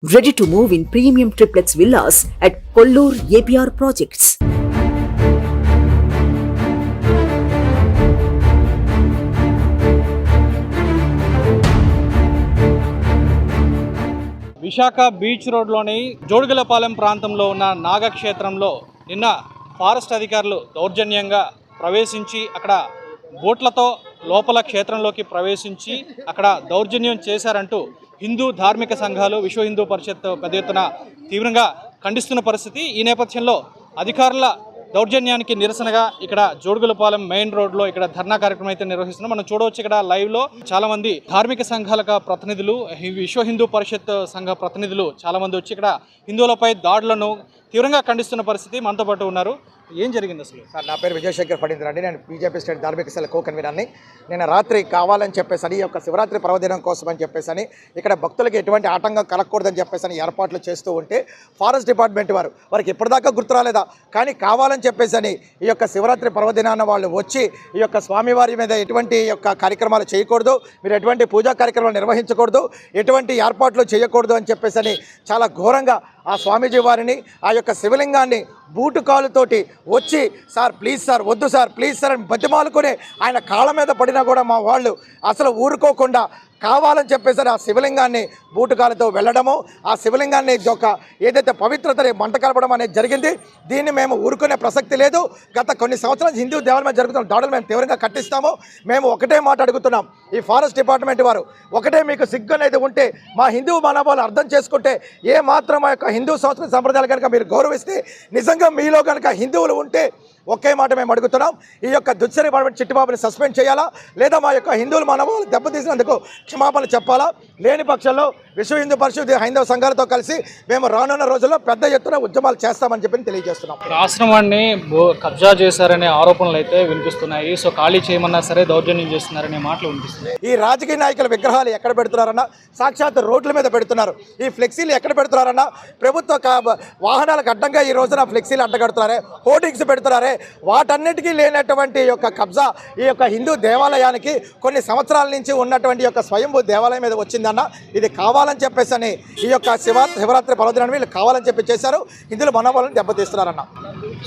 Ready to move in premium triplex villas at Kollur APR Projects. Visakha beach రోడ్లోని జోడుగలపాలెం ప్రాంతంలో ఉన్న నాగక్షేత్రంలో నిన్న ఫారెస్ట్ అధికారులు దౌర్జన్యంగా ప్రవేశించి అక్కడ బోట్లతో లోపల క్షేత్రంలోకి ప్రవేశించి అక్కడ దౌర్జన్యం చేశారంటూ హిందూ ధార్మిక సంఘాలు విశ్వ హిందూ పరిషత్ పెద్ద ఎత్తున తీవ్రంగా ఖండిస్తున్న పరిస్థితి. ఈ నేపథ్యంలో అధికారుల దౌర్జన్యానికి నిరసనగా ఇక్కడ జోడుగులపాలెం మెయిన్ రోడ్లో ఇక్కడ ధర్నా కార్యక్రమం అయితే నిర్వహిస్తున్నాం. మనం చూడవచ్చు ఇక్కడ లైవ్లో చాలా మంది ధార్మిక సంఘాల ప్రతినిధులు, విశ్వ హిందూ పరిషత్ సంఘ ప్రతినిధులు చాలా మంది వచ్చి ఇక్కడ హిందువులపై దాడులను తీవ్రంగా ఖండిస్తున్న పరిస్థితి. మనతో పాటు ఉన్నారు. ఏం జరిగింది అసలు? సార్, నా పేరు విజయశేఖర్ ఫణీంద్ర అండి. నేను బీజేపీ స్టేట్ ధార్మిక సెల్ కో కన్వీనర్ని. నేను రాత్రి కావాలని చెప్పేసి ఈ యొక్క శివరాత్రి పర్వదినం కోసం అని చెప్పేసి ఇక్కడ భక్తులకి ఎటువంటి ఆటంకం కలగకూడదని చెప్పేసి ఏర్పాట్లు చేస్తూ ఉంటే ఫారెస్ట్ డిపార్ట్మెంట్ వారికి ఇప్పటిదాకా గుర్తు రాలేదా, కానీ కావాలని చెప్పేసి ఈ యొక్క శివరాత్రి పర్వదినాన వాళ్ళు వచ్చి ఈ యొక్క స్వామివారి మీద ఎటువంటి యొక్క కార్యక్రమాలు చేయకూడదు, మీరు ఎటువంటి పూజా కార్యక్రమాలు నిర్వహించకూడదు, ఎటువంటి ఏర్పాట్లు చేయకూడదు అని చెప్పేసి చాలా ఘోరంగా ఆ స్వామీజీ వారిని ఆ యొక్క శివలింగాన్ని బూటు కాలుతోటి వచ్చి సార్ ప్లీజ్ సార్, వద్దు సార్, ప్లీజ్ సార్ అని బతిమాలుకొని ఆయన కాళ్ళ మీద పడినా కూడా మా వాళ్ళు అసలు ఊరుకోకుండా కావాలని చెప్పేసరి ఆ శివలింగాన్ని బూటుకాలతో వెళ్ళడము, ఆ శివలింగాన్ని యొక్క ఏదైతే పవిత్రతని మంట కలపడం అనేది జరిగింది. దీన్ని మేము ఊరుకునే ప్రసక్తి లేదు. గత కొన్ని సంవత్సరాలు హిందూ దేవాలయం మీద జరుగుతున్న దాడులు మేము తీవ్రంగా ఖండిస్తాము. మేము ఒకటే మాట అడుగుతున్నాం, ఈ ఫారెస్ట్ డిపార్ట్మెంట్ వారు ఒకటే, మీకు సిగ్గు అనేది ఉంటే మా హిందూ మనోభావాలు అర్థం చేసుకుంటే, ఏ మాత్రం మా యొక్క హిందూ సంస్కృతి సంప్రదాయాలు కనుక మీరు గౌరవిస్తే, నిజంగా మీలో కనుక హిందువులు ఉంటే ఒకే మాట మేము అడుగుతున్నాం, ఈ యొక్క దుశ్చర్య డిపార్ట్మెంట్ చిట్టిబాబుని సస్పెండ్ చేయాలా, లేదా మా యొక్క హిందువుల మనోభావాలు దెబ్బతీసినందుకు క్షమాపణలు చెప్పాలా. లేని పక్షంలో విశ్వ హిందూ పరిషత్ హైందవ సంఘాలతో కలిసి మేము రానున్న రోజుల్లో పెద్ద ఎత్తున ఉద్యమాలు చేస్తామని చెప్పి తెలియజేస్తున్నాం. ఆశ్రమాన్ని కబ్జా చేశారనే ఆరోపణలు అయితే వినిపిస్తున్నాయి. సో ఖాళీ చేయమన్నా సరే దౌర్జన్యం చేస్తున్నారనే మాటలు వినిపిస్తున్నాయి. ఈ రాజకీయ నాయకుల విగ్రహాలు ఎక్కడ పెడుతున్నారన్నా, సాక్షాత్ రోడ్ల మీద పెడుతున్నారు. ఈ ఫ్లెక్సీలు ఎక్కడ పెడుతున్నారన్నా, ప్రభుత్వ వాహనాలకు అడ్డంగా ఈ రోజున ఫ్లెక్సీలు అడ్డగడుతున్నారే, హోర్డింగ్స్ పెడుతున్నారే, వాటన్నిటికీ లేనటువంటి యొక్క కబ్జా ఈ యొక్క హిందూ దేవాలయానికి కొన్ని సంవత్సరాల నుంచి ఉన్నటువంటి యొక్క స్వయంభూ దేవాలయం మీద వచ్చిందన్న. ఇది కావాలని చెప్పేసి అని ఈ యొక్క శివరాత్రి పర్వదినాన్ని వీళ్ళు కావాలని చెప్పి చేశారు. హిందువుల మనోభావాలను దెబ్బతీస్తున్నారన్న.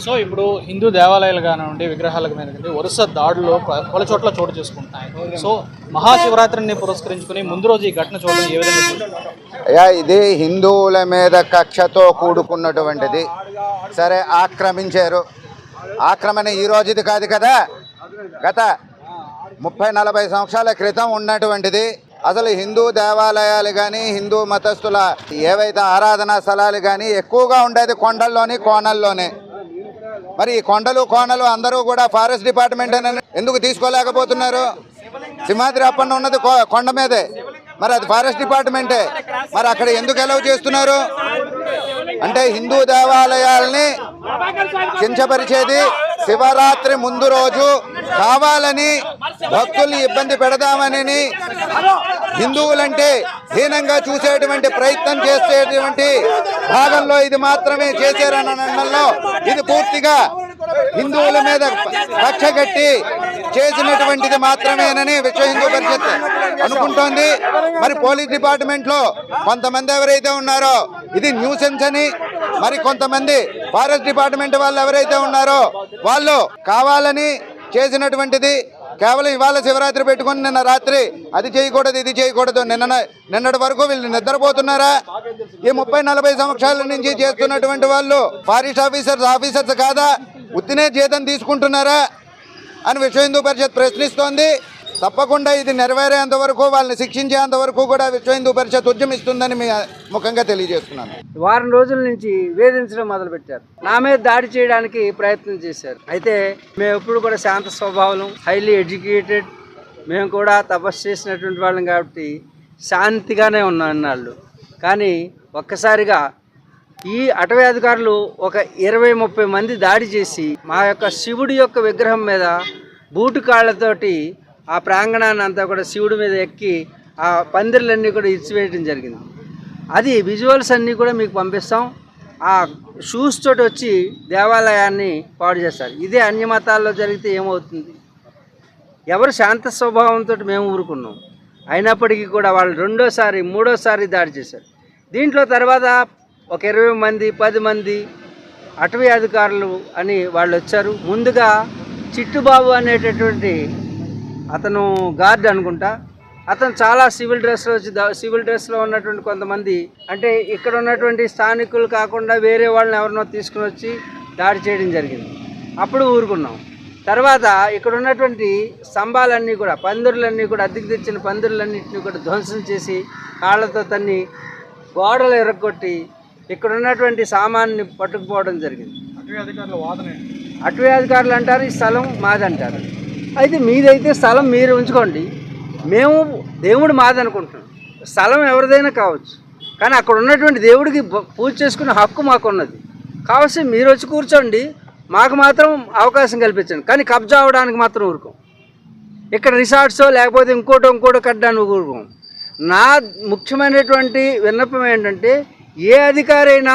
సో ఇప్పుడు హిందూ దేవాలయాలు కానివ్వండి, విగ్రహాలకు మీద వరుస దాడులు పలు చోట్ల చోటు చేసుకుంటున్నాయి. సో మహాశివరాత్రిని పురస్కరించుకుని ముందు రోజు ఈ ఘటన చూడడం ఏ విధంగా? ఇది హిందువుల మీద కక్షతో కూడుకున్నటువంటిది. సరే, ఆక్రమించారు. ఆక్రమణ ఈ రోజుది కాదు కదా, గత 30-40 సంవత్సరాల క్రితం ఉన్నటువంటిది. అసలు హిందూ దేవాలయాలు కానీ హిందూ మతస్థుల ఏవైతే ఆరాధనా స్థలాలు కానీ ఎక్కువగా ఉండేది కొండల్లోని కోనల్లోనే. మరి ఈ కొండలు కోనలు అందరూ కూడా ఫారెస్ట్ డిపార్ట్మెంట్ ఎందుకు తీసుకోలేకపోతున్నారు? సింహాద్రి అప్పన్న ఉన్నది కొండ మీదే, మరి అది ఫారెస్ట్ డిపార్ట్మెంటే. మరి అక్కడ ఎందుకు అలౌ చేస్తున్నారు అంటే హిందూ దేవాలయాల్ని కించపరిచేది. శివరాత్రి ముందు రోజు కావాలని భక్తుల్ని ఇబ్బంది పెడదామని హిందువులంటే హీనంగా చూసేటువంటి ప్రయత్నం చేసేటువంటి భాగంలో ఇది మాత్రమే చేశారనడంలో ఇది పూర్తిగా హిందువుల మీద కక్ష కట్టి చేసినటువంటిది మాత్రమేనని విశ్వ హిందూ పరిషత్ అనుకుంటోంది. మరి పోలీస్ డిపార్ట్మెంట్లో కొంతమంది ఎవరైతే ఉన్నారో ఇది న్యూసెన్స్ అని, మరి కొంతమంది ఫారెస్ట్ డిపార్ట్మెంట్ వాళ్ళు ఎవరైతే ఉన్నారో వాళ్ళు కావాలని చేసినటువంటిది. కేవలం ఇవాళ శివరాత్రి పెట్టుకుని నిన్న రాత్రి అది చేయకూడదు ఇది చేయకూడదు, నిన్నటి వరకు వీళ్ళు నిద్రపోతున్నారా? ఈ 30-40 సంవత్సరాల నుంచి చేస్తున్నటువంటి వాళ్ళు ఫారెస్ట్ ఆఫీసర్స్ కాదా? ఉత్తినే జీతం తీసుకుంటున్నారా అని విశ్వ హిందూ పరిషత్ ప్రశ్నిస్తోంది. తప్పకుండా ఇది నెరవేరేంత వరకు, వాళ్ళని శిక్షించేంత వరకు కూడా విశ్వ హిందూ పరిషత్ ఉద్యమిస్తుందని మీ ముఖంగా తెలియజేస్తున్నాను. వారం రోజుల నుంచి వేధించడం మొదలుపెట్టారు, నా మీద దాడి చేయడానికి ప్రయత్నం చేశారు. అయితే మేము ఎప్పుడు కూడా శాంత స్వభావం, హైలీ ఎడ్యుకేటెడ్, మేము కూడా తపస్సు చేసినటువంటి వాళ్ళం కాబట్టి శాంతిగానే ఉన్నాం వాళ్ళు. కానీ ఒక్కసారిగా ఈ అటవీ అధికారులు ఒక 20-30 మంది దాడి చేసి మా యొక్క శివుడి యొక్క విగ్రహం మీద బూటు కాళ్ళతోటి ఆ ప్రాంగణాన్ని అంతా కూడా శివుడి మీద ఎక్కి ఆ పందిర్లన్నీ కూడా ఇచ్చివేయడం జరిగింది. అది విజువల్స్ అన్నీ కూడా మీకు పంపిస్తాం. ఆ షూస్ తోటి వచ్చి దేవాలయాన్ని పాడు చేస్తారు. ఇదే అన్య మతాల్లో జరిగితే ఏమవుతుంది? ఎవరు శాంత స్వభావంతో మేము ఊరుకున్నాం, అయినప్పటికీ కూడా వాళ్ళు రెండోసారి మూడోసారి దాడి చేశారు. దీంట్లో తర్వాత ఒక 20 మంది 10 మంది అటవీ అధికారులు అని వాళ్ళు వచ్చారు. ముందుగా చిట్టుబాబు అనేటటువంటి అతను గార్డ్ అనుకుంటా, అతను చాలా సివిల్ డ్రెస్లో ఉన్నటువంటి కొంతమంది, అంటే ఇక్కడ ఉన్నటువంటి స్థానికులు కాకుండా వేరే వాళ్ళని ఎవరినో తీసుకుని వచ్చి దాడి చేయడం జరిగింది. అప్పుడు ఊరుకున్నాం. తర్వాత ఇక్కడ ఉన్నటువంటి స్తంభాలన్నీ కూడా, పందిరులన్నీ కూడా, అద్దెకు తెచ్చిన పందిరులన్నింటినీ కూడా ధ్వంసం చేసి కాళ్ళతో తన్ని గోడలు ఎరగొట్టి ఇక్కడ ఉన్నటువంటి సామాన్ని పట్టుకుపోవడం జరిగింది. అటవీ అధికారులు అంటారు ఈ స్థలం మాదంటారు. అయితే మీదైతే స్థలం మీరు ఉంచుకోండి, మేము దేవుడు మాదనుకుంటున్నాం. స్థలం ఎవరిదైనా కావచ్చు, కానీ అక్కడ ఉన్నటువంటి దేవుడికి పూజ చేసుకునే హక్కు మాకున్నది. కావచ్చు మీరు వచ్చి కూర్చోండి, మాకు మాత్రం అవకాశం కల్పించండి, కానీ కబ్జా అవడానికి మాత్రం ఊరుకోం. ఇక్కడ రిసార్ట్సో లేకపోతే ఇంకోటో కట్టడానికి ఊరుకోం. నా ముఖ్యమైనటువంటి విన్నపం ఏంటంటే, ఏ అధికారైనా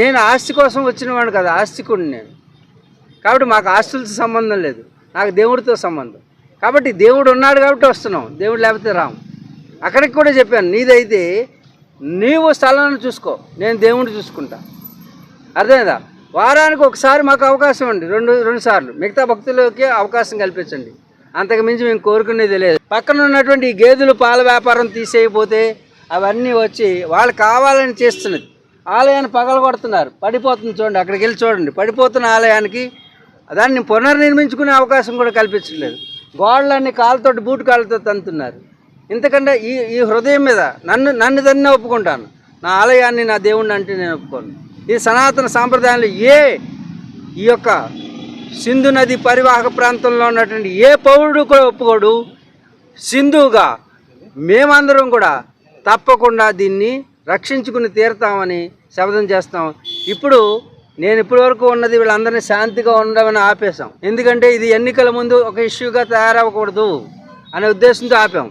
నేను ఆస్తి కోసం వచ్చిన వాడు కదా, ఆస్తికుడిని నేను. కాబట్టి మాకు ఆస్తులతో సంబంధం లేదు, నాకు దేవుడితో సంబంధం. కాబట్టి దేవుడు ఉన్నాడు కాబట్టి వస్తున్నాం, దేవుడు లేకపోతే రాము. అక్కడికి కూడా చెప్పాను, నీదైతే నీవు స్థలాన్ని చూసుకో, నేను దేవుడిని చూసుకుంటా. అర్థమైందా? వారానికి ఒకసారి మాకు అవకాశం అండి, రెండు సార్లు మిగతా భక్తులకి అవకాశం కల్పించండి. అంతకు మించి మేము కోరుకునేది లేదు. పక్కన ఉన్నటువంటి ఈ గేదెలు పాల వ్యాపారం తీసేయకపోతే అవన్నీ వచ్చి వాళ్ళు కావాలని చేస్తున్నది. ఆలయాన్ని పగలగొడుతున్నారు, పడిపోతుంది. చూడండి, అక్కడికి వెళ్ళి చూడండి, పడిపోతున్న ఆలయానికి దాన్ని పునర్నిర్మించుకునే అవకాశం కూడా కల్పించట్లేదు. గోడలన్నీ బూటు కాళ్ళతో తంతున్నారు. ఇంతకంటే ఈ హృదయం మీద నన్ను దాన్ని ఒప్పుకుంటాను, నా ఆలయాన్ని నా దేవుణ్ణి అంటే నేను ఒప్పుకోను. ఈ సనాతన సాంప్రదాయంలో ఈ యొక్క సింధు నది పరివాహక ప్రాంతంలో ఉన్నటువంటి ఏ పౌరుడు కూడా ఒప్పుకోడు. సింధుగా మేమందరం కూడా తప్పకుండా దీన్ని రక్షించుకుని తీరుతామని శపథం చేస్తాం. నేను ఇప్పటి వరకు ఉన్నది వీళ్ళందరినీ శాంతిగా ఉండమని ఆపేశాం. ఎందుకంటే ఇది ఎన్నికల ముందు ఒక ఇష్యూగా తయారవ్వకూడదు అనే ఉద్దేశంతో ఆపాం.